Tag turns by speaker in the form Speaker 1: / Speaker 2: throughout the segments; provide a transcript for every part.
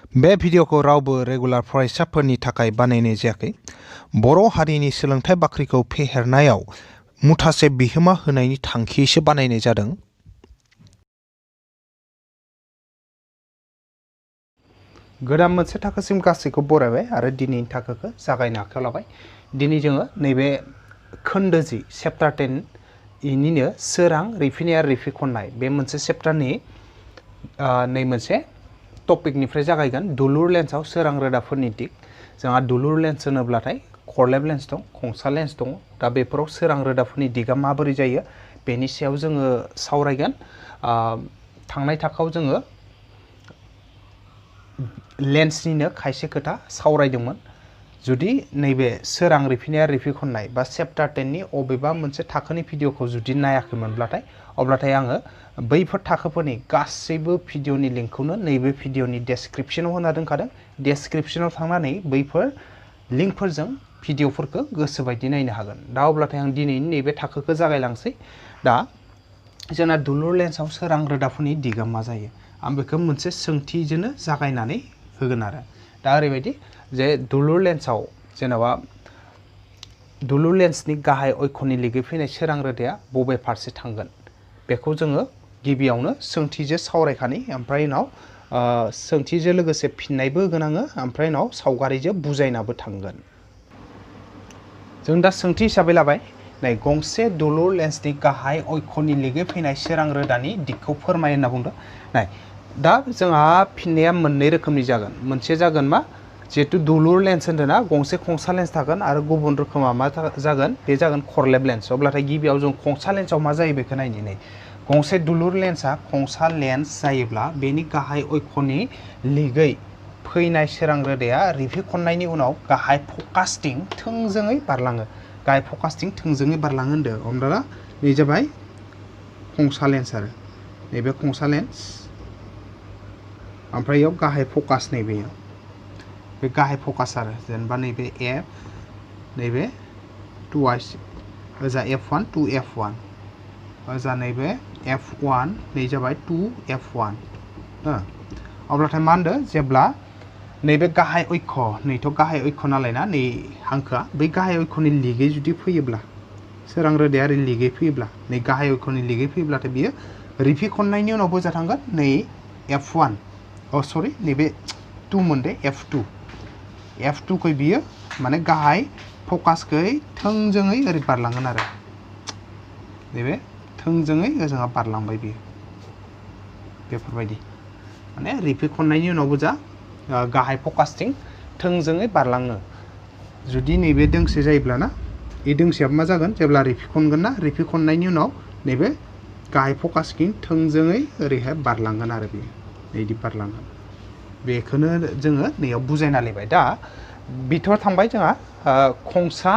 Speaker 1: बे भिडिअखौ रावबो रेगुलार फरायसाफोरनि थाखाय बानायनाय जायाखै। बर' हारिनि सोलोंथाइ बाख्रिखौ फेहेरनायाव मुथासे बिहोमा होनायनि थांखियैसो बानायनाय जादों। गोदान मोनसे थाखोसिम गासैखौ बरायबाय आरो दिनैनि थाखोखौ जागायनो आखायाव लाबाय। दिनै जोङो नैबे खोन्दो जि चेप्टार 10 इनिनो सोरां रिफिनाय आरो रिफिखननाय बे मोनसे चेप्टारनि नै मोनसे टपिकनिफ्राय जागायगोन। दुलुर लेन्सआव सोरां रोदाफोरनि दिग। जोंहा दुलुर लेन्स होनोब्लाथाय खरलेब लेन्स दं, खंसा लेन्स दङ। दा बेफोराव सोरां रोदाफोरनि दिगा माबोरै जायो बेनि सायाव जोङो सावरायगोन। थांनाय थाखोआव जोङो लेन्सनिनो खायसे खोथा सावरायदोंमोन। जुदि नैबे सोरां रिफिनाय आरो रिफिखननाय बा चेप्टार 10 नि अबेबा मोनसे थाखोनि भिडिअखौ जुदि नायाखैमोनब्लाथाय अब्लाथाय आङो बैफोर थाखोफोरनि गासैबो भिडिअनि लिंकखौनो नैबे भिडिअनि डेस्क्रिप्शनाव होना दोनखादों। डेस्क्रिप्शनाव थांनानै बैफोर लिंकफोरजों भिडिअफोरखौ गोसोबायदि नायनो हागोन। दा अब्लाथाय आं दिनैनि नैबे थाखोखौ जागायलांसै। दा जोंना दुलुर लेन्सआव सोरां रोदाफोरनि दिगा मा जायो आं बेखौ मोनसे सोंथिजोंनो जागायनानै होगोन आरो। दा ओरैबायदि जे दुलुर लेन्सआव जेनेबा दुलुर लेन्सनि गाहाय अक्षनि लिगै फैनाय सोरां रोदाया बबे फारसे थांगोन बेखौ जोङो गिबियावनो सोंथिजों सावरायखानि, ओमफ्राय उनाव सोंथिजों लोगोसे फिननायबो होगोन आङो, ओमफ्राय उनाव सावगारिजों बुजायनाबो थांगोन। जों दा सोंथि हिसाबै लाबाय नै गंसे दुलुर लेन्सनि गाहाय अक्षनि लिगै फैनाय सोरां रोदानि दिगखौ फोरमाय होनना बुंदों। नाय दा जोंहा फिननाया मोननै रोखोमनि जागोन। मोनसे जागोन मा जिहेतु दुलुर लेन्स होन्दोंना गंसे खंसा लेन्स थागोन आरो गुबुन रोखोमा मा जागोन बे जागोन खरलेब लेन्स। अब्लाथाय गिबियाव जों खंसा लेन्सआव मा जायो बेखौ नायनि। नै गंसे दुलुर लेन्सआ खंसा लेन्स जायोब्ला बेनि गाहाय अक्षनि लिगै फैनाय सोरां रोदाया रिफिखननायनि उनाव गाहाय फकासथिं थोंजोङै बारलाङो। गाहाय फकासथिं थोंजोङै बारलाङो होनदों। हमना ला नै जाबाय खंसा लेन्स आरो नैबे खंसा लेन्स, ओमफ्राय इयाव गाहाय फकास नैबेयाव बे गाहाय फकास आरो जेनेबा नैबे एफ नैबे 2 ओजा F1 2F1 ओजा नैबे F1 नै जाबाय 2F1 अब्लाथाय मा होनदों जेब्ला नैबे गाहाय अक्ष नैथ' गाहाय अक्ष नालाय ना नै हांखोआ बै गाहाय अक्षनि लिगै जुदि फैयोब्ला सोरां रोदाया ओरै लिगै फैयोब्ला नै गाहाय अक्षनि लिगै फैयोब्लाथाय बियो रिफिखननायनि उनाव बोजा थांगोन नै F1 सरि नैबे 2 मोनदे F2 खै बियो माने गाहाय फकासखै थोंजोङै ओरै बारलांगोन आरो नैबे थोंजोङै ओजोंहा बारलांबाय बियो बेफोरबायदि माने रिफिखननायनि उनावबो जा गाहाय फकासथिं थोंजोङै बारलाङो। जुदि नैबे दोंसे जायोब्लाना बे दोंसेयाबो मा जागोन जेब्ला रिफिखनगोन ना रिफिखननायनि उनाव नैबे गाहाय फकासथिं थोंजोङै ओरैहाय बारलांगोन आरो बेयो बिदि बारलांगोन। बेखौनो जोङो नैयाव बुजायना लायबाय। दा बिथ' थांबाय जोंहा खंसा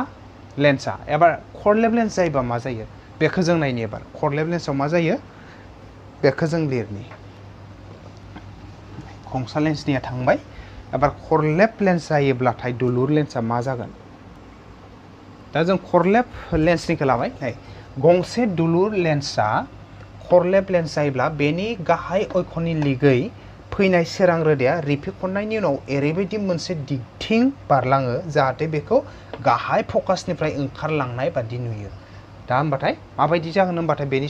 Speaker 1: लेन्सआ। एबार खरलेब लेन्स जायोबा मा जायो बेखौ जों नायनि। एबार खरलेब लेन्सआव मा जायो बेखौ जों लिरनि। खंसा लेन्सनिया थांबाय। एबार खरलेब लेन्स जायोब्लाथाय दुलुर लेन्सआ मा जागोन। दा जों खरलेब लेन्सनिखौ लाबाय। नै गंसे दुलुर लेन्सआ खरलेब लेन्स जायोब्ला बेनि गाहाय अक्षनि लिगै फैनाय सोरां रोदाया रिफिखननायनि उनाव ओरैबायदि मोनसे दिगथिं बारलाङो जाहाथे बेखौ गाहाय फकासनिफ्राय ओंखारलांनाय बादि नुयो। दा होमबाथाय माबायदि जागोन होमबाथाय बेनि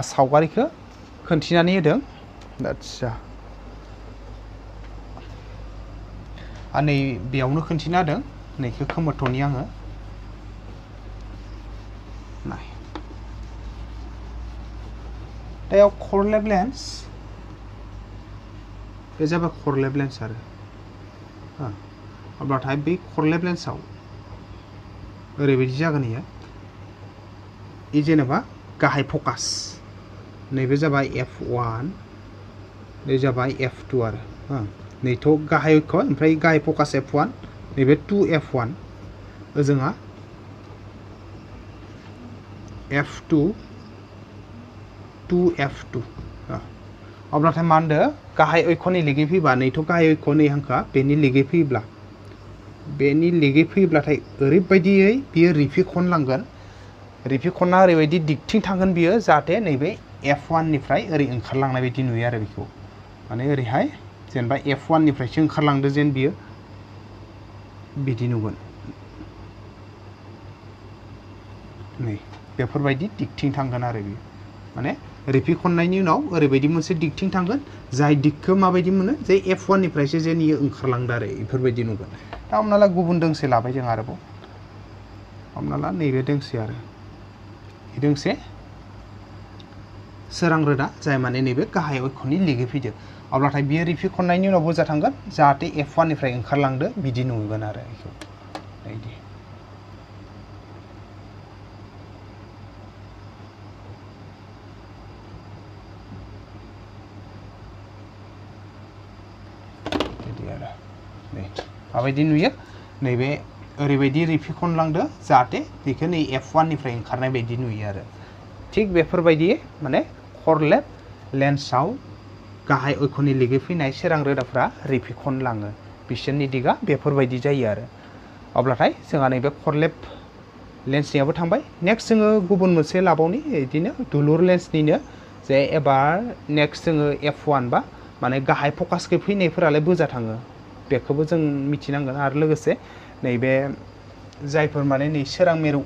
Speaker 1: सावगारिखौ खोन्थिनानै होदों। आदसा नै बेयावनो खोन्थिना होदों। नैखौ खोमोरथ'नि आङो। नाय दा याव खरलेब लेन्स बे जाबाय खरलेब लेन्स आरो अब्लाथाय बै खरलेब लेन्सआव ओरैबायदि जागोन इयो जेनेबा गाहाय फकास नैबे जाबाय F1 नै जाबाय F2 आरो नैथ' गाहाय अक्ष ओमफ्राय गाहाय फकास F1 नैबे 2F1 ओजोंहा F2 2F2 अब्लाथाय मा होनदों गाहाय अक्षनि लिगै फैबा नैथ' गाहाय अक्ष नै हांखोआ बेनि लिगै फैयोब्लाथाय ओरैबायदियै बियो रिफिखनलांगोन। रिफिखनना ओरैबायदि दिगथिं थांगोन बियो जाहाथे नैबे F1 निफ्राय ओरै ओंखारलांनाय बायदि नुयो आरो बेखौ माने ओरैहाय जेनेबा F1 निफ्रायसो ओंखारलांदो जेन बियो बिदि नुगोन नै बेफोरबायदि दिगथिं थांगोन आरो बियो माने रिपिट खननायनि उनाव ओरैबायदि मोनसे दिगथिं थांगोन जाय दिगखौ माबायदि मोनो जे F1 निफ्रायसो जेन इयो ओंखारलांदो आरो बेफोरबायदि नुगोन दा हमना ला गुबुन दोंसे लाबाय जों आरोबाव हमना ला नैबे दोंसे आरो दोंसे सोरां रोदा जाय माने नैबे गाहाय अक्षनि लिगै फैदो अब्लाथाय बियो रिपिट खननायनि उनाव बोजा थांगोन जाहाथे F1 निफ्राय ओंखारलांदो बिदि नुगोन आरो बेखौ बायदि माबायदि नुयो नैबे ओरैबायदि रिपिट खनलांदो जाहाथे बेखौ नै F1 निफ्राय ओंखारनाय बायदि नुयो आरो थिग बेफोरबायदि माने खरलेब लेन्सआव गाहाय अक्षनि लिगै फैनाय सोरां रोदाफ्रा रिपिट खनलाङो बिसोरनि दिगा बेफोरबायदि जायो आरो अब्लाथाय जोंहा नैबे खरलेब लेन्सनियाबो थांबाय नेक्स्ट जोङो गुबुन मोनसे लाबावनि बिदिनो दुलुर लेन्सनिनो जे एबार नेक्स्ट जोङो F1 बा माने गाहाय फकासखौ फैनायफोरालाय बोजा थाङो बेखौबो जों मिथिनांगोन आरो लोगोसे नैबे जायफोर माने नै सोरां मिरु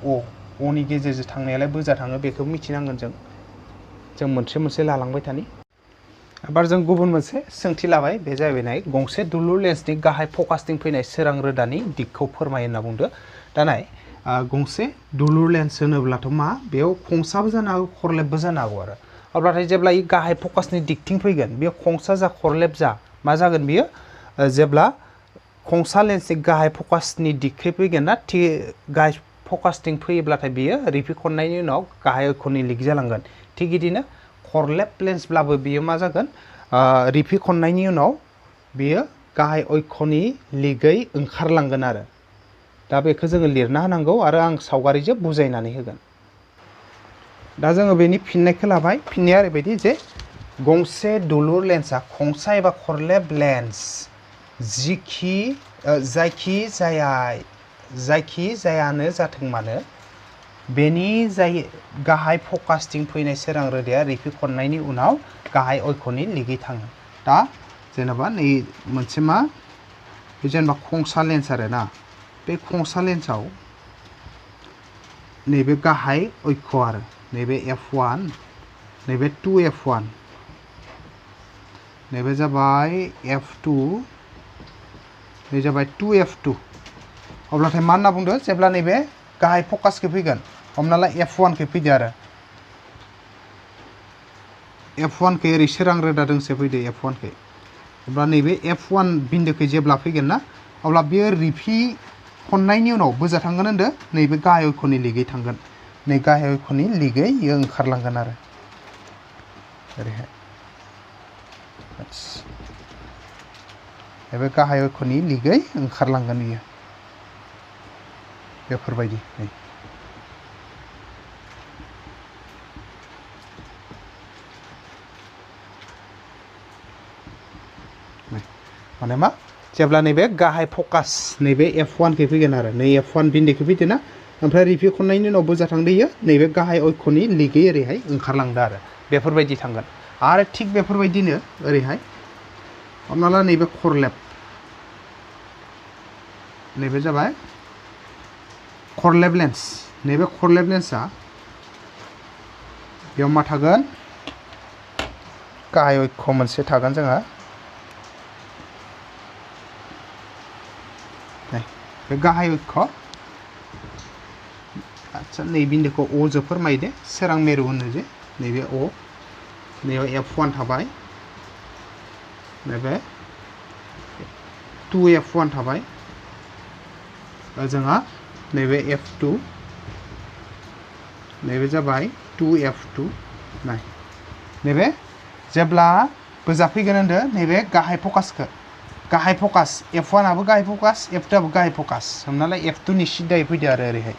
Speaker 1: अनि गेजेरजों थांनायालाय बोजा थाङो बेखौ मिथिनांगोन जों मोनसे मोनसे लालांबाय थानि एबार जों गुबुन मोनसे सोंथि लाबाय बे जाहैबाय नाय गंसे दुलुर लेन्सनि गाहाय फकासथिं फैनाय सोरां रोदानि दिगखौ फोरमाय होनना बुंदो दा नाय गंसे दुलुर लेन्स होनोब्लाथ' मा बेयाव खंसाबो जानो हागौ खरलेबबो जानो हागौ आरो अब्लाथाय जेब्ला इ गाहाय फकासनि दिगथिं फैगोन बेयो खंसा जा खरलेब जा मा जागोन बियो जेब्ला खंसा लेन्सनि गाहाय फकासनि दिगखै फैगोन ना थि गाहाय फकासथिं फैयोब्लाथाय बियो रिपिट खननायनि उनाव गाहाय अक्षनि लिग जालांगोन थिग बिदिनो खरलेब लेन्सब्लाबो बियो मा जागोन रिपिट खननायनि उनाव बियो गाहाय अक्षनि लिगै ओंखारलांगोन आरो दा बेखौ जोङो लिरना होनांगौ आरो आं सावगारिजों बुजायनानै होगोन दा जोङो बेनि फिननायखौ लाबाय फिननाया ओरैबायदि जे गंसे दुलुर लेन्सआ खंसा एबा खरलेब लेन्स जायखि जायानो जाथों मानो बेनि जाय गाहाय फकासथिं फैनाय सोरां रोदाया रिपिट खननायनि उनाव गाहाय अक्षनि लिगै थाङो दा जेनेबा नै मोनसे मा जेनेबा खंसा लेन्स आरो ना बे खंसा लेन्सआव नैबे गाहाय अक्ष आरो नैबे F1 नैबे 2F1 नैबे जाबाय F2 नै जाबाय 2F2 अब्लाथाय मा होनना बुंदो जेब्ला नैबे गाहाय फकासखौ फैगोन हमना ला F1 खौ फैदो आरो F1 खौ ओरै सोरां रोदा दोंसे फैदो F1 खौ अब्ला नैबे F1 बिन्दोखौ जेब्ला फैगोन ना अब्ला बेयो रिपिट खननायनि उनाव बोजा थांगोन होनदो नैबे गाहाय अक्षनि लिगै थांगोन नै गाहाय अक्षनि लिगै इयो ओंखारलांगोन आरो ओरैहाय नैबे गाहाय अक्षनि लिगै ओंखारलांगोन इयो बेफोरबायदि माने मा जेब्ला नैबे गाहाय फकास नैबे F1 खौ फैगोन आरो नै F1 बिन्दोखौ फैदो ना ओमफ्राय रिपिट खननायनि उनाव बोजा थांदो नैबे गाहाय अक्षनि लिगै ओरैहाय ओंखारलांदो आरो बेफोरबायदि थांगोन आरो थिग बेफोरबायदिनो ओरैहाय हमना ला नैबे खरलेब नैबे जाबाय खरलेब लेन्स नैबे खरलेब लेन्सआ बेयाव मा थागोन गाहाय अक्ष मोनसे थागोन जोंहा बे गाहाय अक्ष आच्छा नै बिन्दोखौ अ जो फोरमायदो सोरां मिरु होनो जे नैबे अ नैयाव F1 थाबाय नैबे 2F1 थाबाय जोंहा नैबे F2 नैबे जाबाय 2F2 नाय नैबे जेब्ला बोजा फैगोन होनदो नैबे गाहाय फकासखौ गाहाय फकास F1 आबो गाहाय फकास F2 आबो गाहाय फकास हमना ला F2 नि सिदायै फैदो आरो ओरैहाय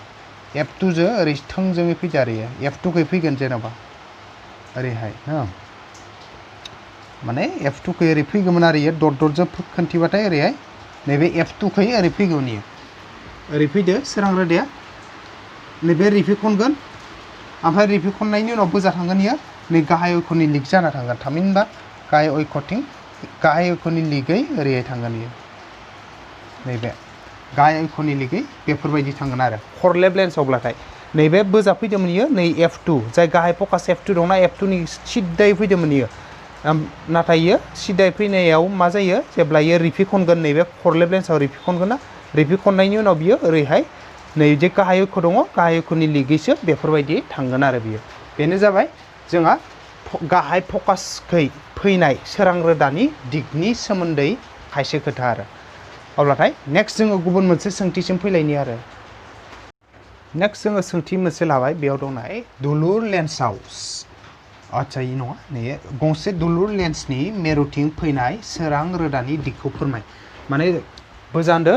Speaker 1: F2 जो ओरै थोंजोङै फैदो आरो F2 खौ फैगोन जेनेबा ओरैहाय हो माने F2 खौ ओरै फैगौमोन आरो इयो डट डटजों खोन्थिबाथाय ओरैहाय नैबे F2 खौ ओरै फैगौमोन इयो ओरै फैदो सोरां रोदाया नैबे रिपिट खनगोन ओमफ्राय रिपिट खननायनि उनाव बोजा थांगोन इयो नै गाहाय अक्षनि लिग जाना थांगोन थामहिनबा गाहाय अक्षथिं गाहाय अक्षनि लिगै ओरैहाय थांगोन बियो नैबे गाहाय अक्षनि लिगै बेफोरबायदि थांगोन आरो खरलेब लेन्सआवब्लाथाय नैबे बोजा फैदोंमोन इयो नै F2 जाय गाहाय फकास F2 दंना F2 नि सिद्दायै फैदोंमोन इयो नाथाय इयो सिद्दायै फैनायाव मा जायो जेब्ला इयो रिपिट खनगोन नैबे खरलेब लेन्सआव रिपिट खनगोन ना रिपिट खननायनि उनाव बियो ओरैहाय नै जे गाहाय अक्ष दङ गाहाय अक्षनि लिगैसो बेफोरबायदि थांगोन आरो बियो बेनो जाबाय जोंहा गाहाय फकासखै फैनाय सोरां रोदानि दिगनि सोमोन्दै खायसे खोथा आरो अब्लाथाय नेक्स्ट जोङो गुबुन मोनसे सोंथिसिम फैलायनि आरो नेक्स्ट जोङो सोंथि मोनसे लाबाय बेयाव दंनाय दुलुर लेन्सआव आच्छा इ नङा नै गंसे दुलुर लेन्सनि मेरुथिं फैनाय सोरां रोदानि दिगखौ फोरमाय माने बोजान्दो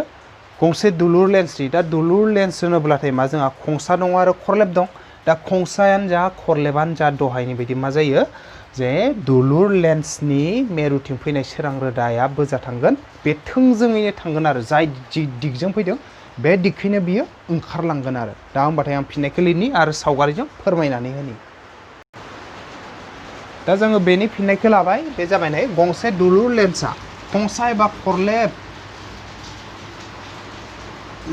Speaker 1: गंसे दुलुर लेन्सनि दा दुलुर लेन्स होनोब्लाथाय मा जोंहा खंसा दङ आरो खरलेब दं दा खंसायानो जा खरलेबानो जा दहायनि बायदि मा जायो जे दुलुर लेन्सनि मेरुथिं फैनाय सोरां रोदाया बोजा थांगोन बे थोंजोङैनो थांगोन आरो जाय दिगजों फैदों बे दिगखैनो बियो ओंखारलांगोन आरो दा होमबाथाय आं फिननायखौ लिरनि आरो सावगारिजों फोरमायनानै होनि दा जोङो बेनि फिननायखौ लाबाय बे जाबाय नै गंसे दुलुर लेन्सआ खंसा एबा खरलेब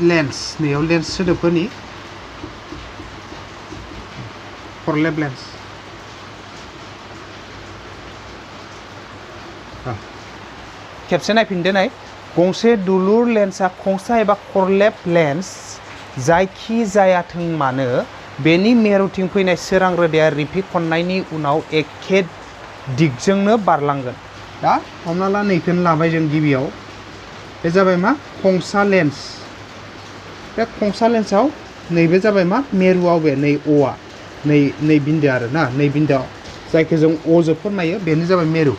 Speaker 1: लेन्स नैयाव लेन्स सोदोबफोरनि खरलेब लेन्स खेबसे नायफिनदो नाय गंसे दुलुर लेन्सआ खंसा एबा खरलेब लेन्स जायखि जायाथों मानो बेनि मेरुथिं फैनाय सोरां रोदाया रिपिट खननायनि उनाव एखे दिगजोंनो बारलांगोन दा हमना ला नैखौनो लाबाय जों गिबियाव बे जाबाय मा खंसा लेन्स बे खंसा लेन्सआव नैबे जाबाय मा मेरुआव बे नै अआ नै बिन्दो आरो ना नै बिन्दोआव जायखौ जों अजों फोरमायो बेनो जाबाय मेरु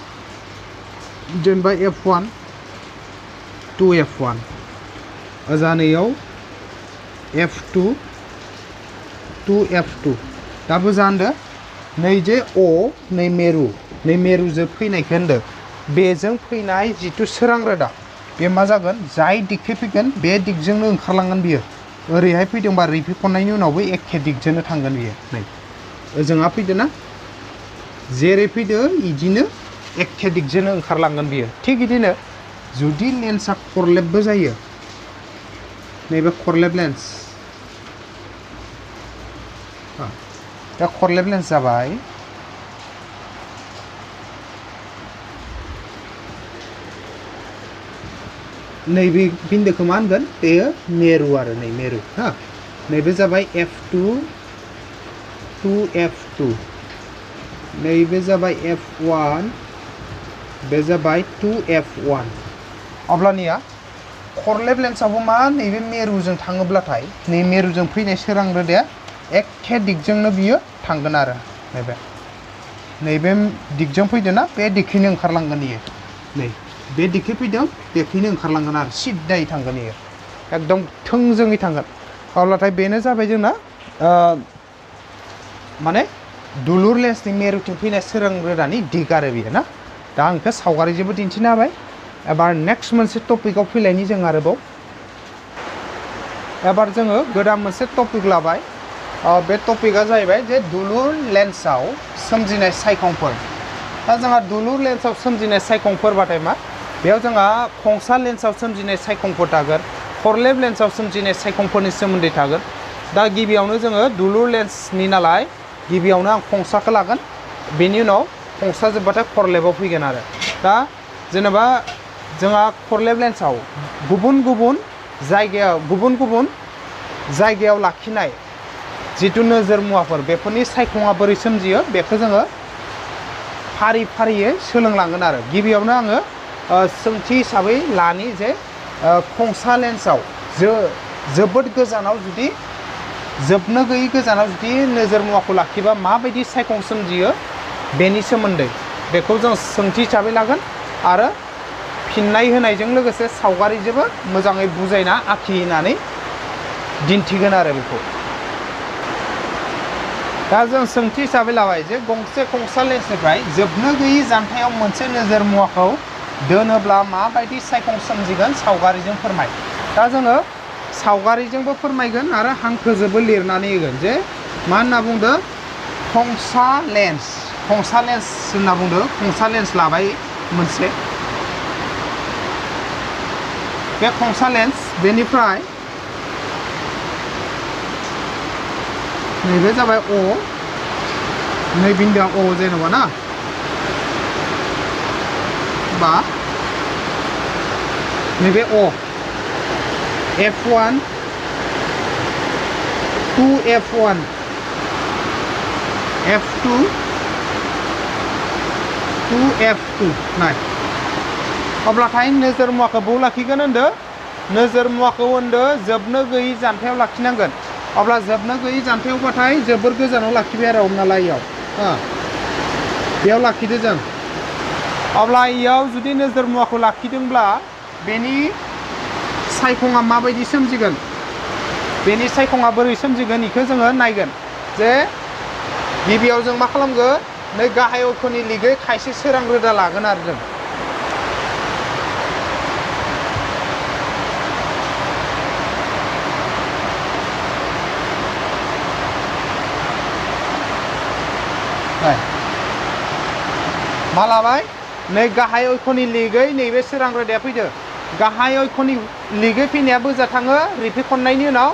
Speaker 1: जेनेबा F1 2F1 ओजा नैयाव F2 2F2 दा बोजान्दो नै जे अ नै मेरुजों फैनायखौ होनदों बेजों फैनाय जिथु सोरां रोदा बे मा जागोन जाय दिगखै फैगोन बे दिगजोंनो ओंखारलांगोन बियो ओरैहाय फैदोंबा रिपिट खननायनि उनावबो एखे दिगजोंनो थांगोन बियो नै ओजोंहा फैदो ना जेरै फैदो इदिनो एखे दिगजोंनो ओंखारलांगोन बियो थिग इदिनो जुदि लेन्सआ खरलेबबो जायो नैबे खरलेब लेन्स दा खरलेब लेन्स जाबाय नैबे बिन्दोखौ मा होनगोन बेयो मेरु आरो नै मेरु हा नैबे जाबाय F2 2F2 नैबे जाबाय F1 बे जाबाय 2F1 अब्लानिया खरलेब लेन्सआवबो मा नैबे मेरुजों थाङोब्लाथाय नै मेरुजों फैनाय सोरां रोदाया एखे दिगजोंनो बियो थांगोन आरो नैबे दिगजों फैदों ना बे दिगखैनो ओंखारलांगोन इयो नै बे दिगखै फैदों बेखैनो ओंखारलांगोन आरो सिद्दायै थांगोन इयो एकदम थोंजोङै थांगोन अब्लाथाय बेनो जाबाय जोंना माने दुलुर लेन्सनि मेरुथिं फैनाय सोरां रोदानि दिग आरो बियो ना दा आं बेखौ सावगारिजोंबो दिन्थिनो हाबाय एबार नेक्स्ट मोनसे टपिकआव फैलायनि जों आरोबाव एबार जोङो गोदान मोनसे टपिक लाबाय बे टपिकआ जाहैबाय जे दुलुर लेन्सआव सोमजिनाय सायखंफोर दा जोंहा दुलुर लेन्सआव सोमजिनाय सायखंफोरबाथाय मा बेयाव जोंहा खंसा लेन्सआव सोमजिनाय सायखंफोर थागोन खरलेब लेन्सआव सोमजिनाय सायखंफोरनि सोमोन्दै थागोन दा गिबियावनो जोङो दुलुर लेन्सनि नालाय गिबियावनो आं खंसाखौ लागोन बेनि उनाव खंसा जोब्बाथाय खरलेबाव फैगोन आरो दा जेनेबा जोंहा खरलेब लेन्सआव गुबुन गुबुन जायगायाव लाखिनाय जिथु नोजोर मुवाफोर बेफोरनि सायखङा बोरै सोमजियो बेखौ जोङो फारि फारियै सोलोंलांगोन आरो गिबियावनो आङो सोंथि हिसाबै लानि जे खंसा लेन्सआव जोबोद गोजानाव जुदि जोबनो गैयै गोजानाव जुदि नोजोर मुवाखौ लाखिबा माबायदि सायखं सोमजियो बेनि सोमोन्दै बेखौ जों सोंथि हिसाबै लागोन आरो फिननाय होनायजों लोगोसे सावगारिजोंबो मोजाङै बुजायना आखिनानै दिन्थिगोन आरो बेखौ दा जों सोंथि हिसाबै लाबाय जे गंसे खंसा लेन्सनिफ्राय जोबनो गैयै जानथायाव मोनसे नोजोर मुवाखौ दोनोब्ला माबायदि सायखं सोमजिगोन सावगारिजों फोरमाय दा जोङो सावगारिजोंबो फोरमायगोन आरो हांखोजोंबो लिरनानै होगोन जे मा होनना बुंदो खंसा लेन्स होनना बुंदो खंसा लेन्स लाबाय मोनसे बे खंसा लेन्स बेनिफ्राय नैबे जाबाय अ नै बिन्दोआ अ जेनेबा ना बा नैबे अ F1 2F1 F2 2F2 नाय अब्लाथाय नोजोर मुवाखौ बाव लाखिगोन होनदो नोजोर मुवाखौ होनदो जोबनो गैयै जानथायाव लाखिनांगोन अब्ला जोबनो गैयै जानथायावबाथाय जोबोर गोजानाव लाखिबाय आरो हमना ला इयाव बेयाव लाखिदो जों अब्ला इयाव जुदि नोजोर मुवाखौ लाखिदोंब्ला बेनि सायखङा माबायदि सोमजिगोन बेनि सायखङा बोरै सोमजिगोन इखौ जोङो नायगोन जे गिबियाव जों मा खालामगोन नै गाहाय अक्षनि लिगै खायसे सोरां रोदा लागोन आरो जों मा लाबाय नै गाहाय अक्षनि लिगै नैबे सोरां रोदाया फैदो गाहाय अक्षनि लिगै फैनाया बोजा थाङो रिफिखननायनि उनाव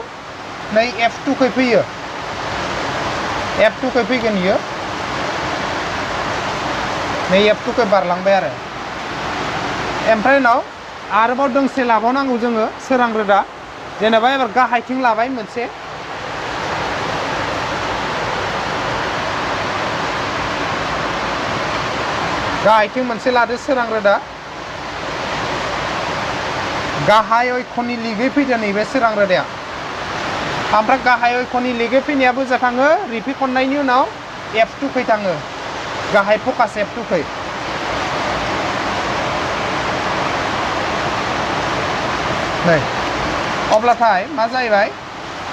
Speaker 1: नै F2 खै फैयो F2 खै फैगोन इयो नै F2 खै बारलांबाय आरो ओमफ्राय उनाव आरोबाव दोंसे लाबावनांगौ जोङो सोरां रोदा जेनेबा एबार गाहायथिं लाबाय मोनसे गाहायथिं मोनसे लादो सोरां रोदा गाहाय अक्षनि लिगै फैदो नैबे सोरां रोदाया ओमफ्राय गाहाय अक्षनि लिगै फैनाया बोजा थाङो रिफिखननायनि उनाव F2 खै थाङो गाहाय फकास F2 खै नै अब्लाथाय मा जाहैबाय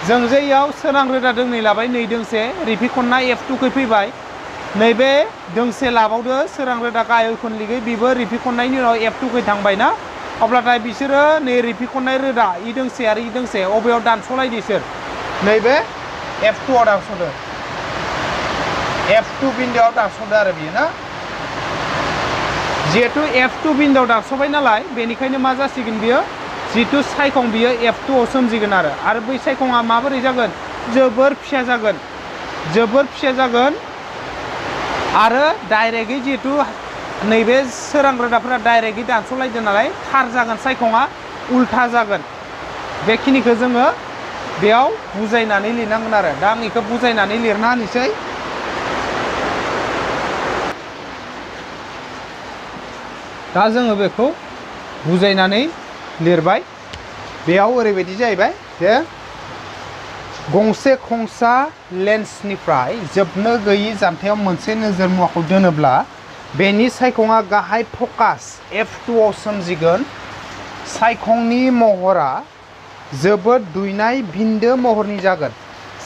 Speaker 1: जों जे इयाव सोरां रोदा दोंनै लाबाय नै दोंसे रिफिखनना F2 खै फैबाय नैबे दोंसे लाबावदो सोरां रोदा गाहाय अक्षनि लिगै बेबो रिफिखननायनि उनाव F2 खै थांबाय ना अब्लाथाय बिसोरो नै रिफिखननाय रोदा इ दोंसे आरो इ दोंसे अबेयाव दानस'लायदो इसोर नैबे F2 आव दानस'दो F2 बिन्दोआव दानस'दो आरो बियो ना जिहेतु F2 बिन्दोआव दानस'बाय नालाय बेनिखायनो मा जासिगोन बियो जितु सायखं बियो F2 आव सोमजिगोन आरो बै सायखङा माबोरै जागोन जोबोर फिसा जागोन आरो डाइरेक्टयै जिहेतु नैबे सोरां रोदाफोरा डाइरेक्टयै दानस'लायदो नालाय थार जागोन सायखङा उल्था जागोन बेखिनिखौ जोङो बेयाव बुजायनानै लिरनांगोन आरो दा आं बेखौ बुजायनानै लिरना होनोसै दा जोङो बेखौ बुजायनानै लिरबाय बेयाव ओरैबायदि जाहैबाय जे गंसे खंसा लेन्सनिफ्राय जोबनो गैयै जानथायाव मोनसे नोजोर मुवाखौ दोनोब्ला बेनि सायखङा गाहाय फकास F2 आव सोमजिगोन सायखंनि महरा जोबोद दुयनाय बिन्दो महरनि जागोन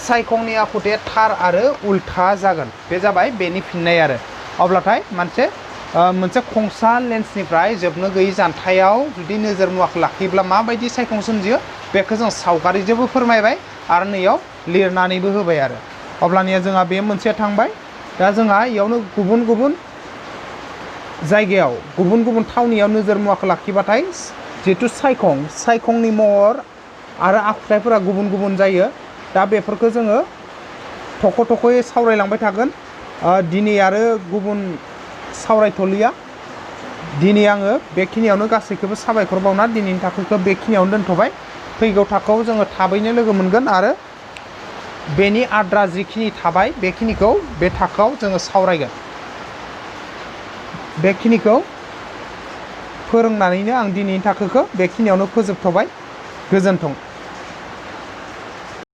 Speaker 1: सायखंनि आखुथाया थार आरो उल्था जागोन बे जाबाय बेनि फिननाय आरो अब्लाथाय मोनसे खंसा लेन्सनिफ्राय जोबनो गैयै जानथायाव जुदि नोजोर मुवाखौ लाखियोब्ला माबायदि सायखं सोमजियो बेखौ जों सावगारिजोंबो फोरमायबाय आरो नैयाव लिरनानैबो होबाय आरो अब्लानिया जोंहा बे मोनसेया थांबाय दा जोंहा इयावनो गुबुन गुबुन जायगायाव गुबुन गुबुन थावनियाव नोजोर मुवाखौ लाखिबाथाय जिहेतु सायखंनि महर आरो आखुथायफोरा गुबुन गुबुन जायो दा बेफोरखौ जोङो थख' थख'यै सावरायलांबाय थागोन दिनै आरो गुबुन सावरायथलिया दिनै आङो बेखिनियावनो गासैखौबो साबायखर बावना दिनैनि थाखोखौ बेखिनियावनो दोनथ'बाय फैगौ थाखोआव जोङो थाबैनो लोगो मोनगोन आरो बेनि आद्रा जिखिनि थाबाय बेखिनिखौ बे थाखोआव जोङो सावरायगोन बेखिनिखौ फोरोंनानैनो आं दिनैनि थाखोखौ बेखिनियावनो फोजोबथ'बाय गोजोन्थों।